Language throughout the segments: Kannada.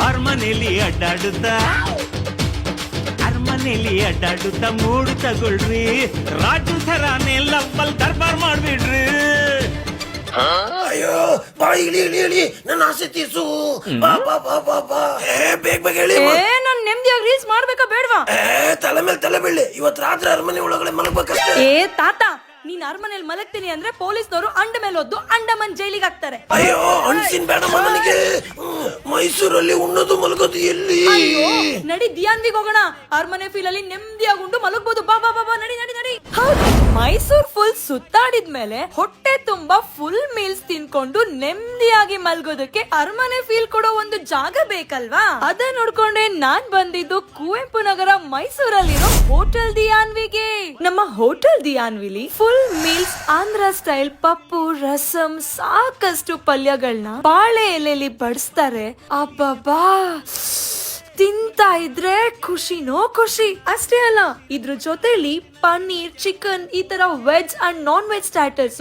ಅರಮನೆಯಲ್ಲಿ ಅಡ್ಡಾಡುತ್ತಾ ಮೂಡು ತಗೊಳ್ರಿ, ರಾಜು ಥರಾನೇ ಲವ್ವಲ್ ದರ್ಬಾರ್ ಮಾಡ್ಬಿಡ್ರಿ. ಅಯ್ಯೋ ಬಾ ಇಳಿ ಇಳಿ ಇಳಿ, ನನ್ನ ಆಸೆ ತೀರ್ಸು. ಬಾ ಬಾ ಬಾ ಬಾ ಬಾ. ಬೇಗ ಬೇಗ ಹೇಳಿ. ನಾನ್ ನೆಮ್ಮದಿಯಾಗಿ ರೀಲ್ಸ್ ಮಾಡ್ಬೇಕಾ ಬೇಡವಾ? ತಲೆ ಮೇಲೆ ತಲೆ ಬೀಳಿ. ಇವತ್ ರಾತ್ರಿ ಅರಮನೆ ಒಳಗಡೆ ಮಲಗ್ಬೇಕಷ್ಟೇ. ತಾತ, ನೀನ್ ಅರಮನೆಯಲ್ಲಿ ಮಲಗ್ತೀನಿ ಅಂದ್ರೆ ಪೊಲೀಸ್ನವರು ಅಂಡ ಮೇಲೆ ಒದ್ದು ಅಂಡಮನ್ ಜೈಲಿಗೆ ಹಾಕ್ತಾರೆ. ಅಯ್ಯೋ ಅನ್ಸಿನ್ ಬೇಡಮ್ಮ ನನಗೆ. ಮೈಸೂರಲ್ಲಿ ಉಣ್ಣೋದು ಮಲಗೋದು ಎಲ್ಲಿ? ನಡಿ ದಿಯಾನ್ವಿಗೆ ಹೋಗೋಣ. ಅರಮನೆ ಫೀಲ್ ಅಲ್ಲಿ ನೆಮ್ಮದಿಯಾಗಿ ಉಂಡು ಮಲಗಬಹುದು. ಬಾ ಬಾ ಬಾ, ನಡಿ ನಡಿ ನಡಿ. ಹೌದು, ಮೈಸೂರ್ ಫುಲ್ ಸುತ್ತಾಡಿದ್ಮೇಲೆ ಹೊಟ್ಟೆ ತುಂಬಾ ಫುಲ್ ಮೀಲ್ಸ್ ತಿನ್ಕೊಂಡು ನೆಮ್ಮದಿಯಾಗಿ ಮಲ್ಗೋದಕ್ಕೆ ಅರಮನೆ ಫೀಲ್ ಕೊಡೋ ಒಂದು ಜಾಗ ಬೇಕಲ್ವಾ? ಅದ ನೋಡ್ಕೊಂಡೆ ನಾನ್ ಬಂದಿದ್ದು ಕುವೆಂಪು ನಗರ ಮೈಸೂರಲ್ಲಿರೋ ಹೋಟೆಲ್ ದಿಯಾನ್ವಿಗೆ. ನಮ್ಮ ಹೋಟೆಲ್ ದಿಯಾನ್ವಿಲಿ ಫುಲ್ ಮೀಲ್ಸ್ ಆಂಧ್ರ ಸ್ಟೈಲ್ ಪಪ್ಪು, ರಸಂ, ಸಾಕಷ್ಟು ಪಲ್ಯಗಳನ್ನ ಬಾಳೆ ಎಲೆಯಲ್ಲಿ ಬಡಿಸ್ತಾರೆ. ಅಬ್ಬಬ್ಬಾ, ತಿಂತಾ ಇದ್ರೆ ಖುಷಿನೋ ಖುಷಿ. ಅಷ್ಟೇ ಅಲ್ಲ, ಇದ್ರ ಜೊತೆಲಿ ಪನ್ನೀರ್, ಚಿಕನ್ ಈ ತರ veg and non veg starters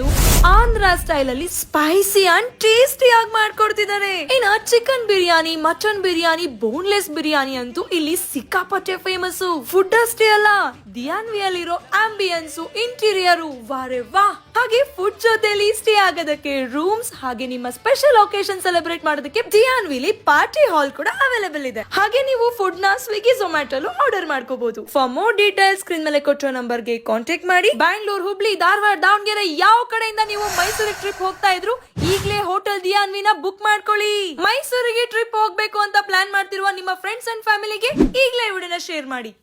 Andhra style ಅಲ್ಲಿ ಸ್ಪೈಸಿ ಅಂಡ್ ಟೇಸ್ಟಿ ಆಗಿ ಮಾಡ್ಕೊಡ್ತಿದ್ದಾರೆ. ಇನ್ನ chicken biryani, mutton biryani, boneless biryani ಅಂತೂ ಇಲ್ಲಿ ಸಿಕ್ಕಾಪಟ್ಟೆ ಫೇಮಸ್. ಫುಡ್ ಅಷ್ಟೇ ಅಲ್ಲ, ದಿಯಾನ್ವಿಯಲ್ಲಿರೋ ಆಂಬಿಯನ್ಸ್, ಇಂಟೀರಿಯರ್ ವಾರೆ ವಾ. ಹಾಗೆ ಫುಡ್ ಜೊತೆಲಿ ಸ್ಟೇ ಆಗೋದಕ್ಕೆ ರೂಮ್ಸ್, ಹಾಗೆ ನಿಮ್ಮ ಸ್ಪೆಷಲ್ ಒಕೇಶನ್ ಸೆಲೆಬ್ರೇಟ್ ಮಾಡೋದಕ್ಕೆ ದಿಯಾನ್ವಿಲಿ ಪಾರ್ಟಿ ಹಾಲ್ ಕೂಡ ಅವೈಲೇಬಲ್ ಇದೆ. ಹಾಗೆ ನೀವು ಫುಡ್ ನ ಸ್ವಿಗ್ಗಿ, ಝೊಮ್ಯಾಟೊ ಆರ್ಡರ್ ಮಾಡ್ಕೋಬಹುದು. ಫಾರ್ ಮೋರ್ ಡೀಟೇಲ್ಸ್ ಸ್ಕ್ರೀನ್ ಮೇಲೆ ಕೊಟ್ಟಿರೋ ನಂಬರ್ಗೆ ಕಾಂಟ್ಯಾಕ್ಟ್ ಮಾಡಿ. ಬ್ಯಾಂಗ್ಳೂರ್, ಹುಬ್ಳಿ, ಧಾರವಾಡ, ದಾವಣಗೆರೆ ಯಾವ ಕಡೆಯಿಂದ ನೀವು ಮೈಸೂರಿಗೆ ಟ್ರಿಪ್ ಹೋಗ್ತಾ ಇದ್ರು ಈಗಲೇ ಹೋಟೆಲ್ ದಿಯಾನ್ವಿನ ಬುಕ್ ಮಾಡ್ಕೊಳ್ಳಿ. ಮೈಸೂರಿಗೆ ಟ್ರಿಪ್ ಹೋಗ್ಬೇಕು ಅಂತ ಪ್ಲಾನ್ ಮಾಡ್ತಿರುವ ನಿಮ್ಮ ಫ್ರೆಂಡ್ಸ್ ಅಂಡ್ ಫ್ಯಾಮಿಲಿಗೆ ಈಗಲೇ ವಿಡಿಯೋನ ಶೇರ್ ಮಾಡಿ.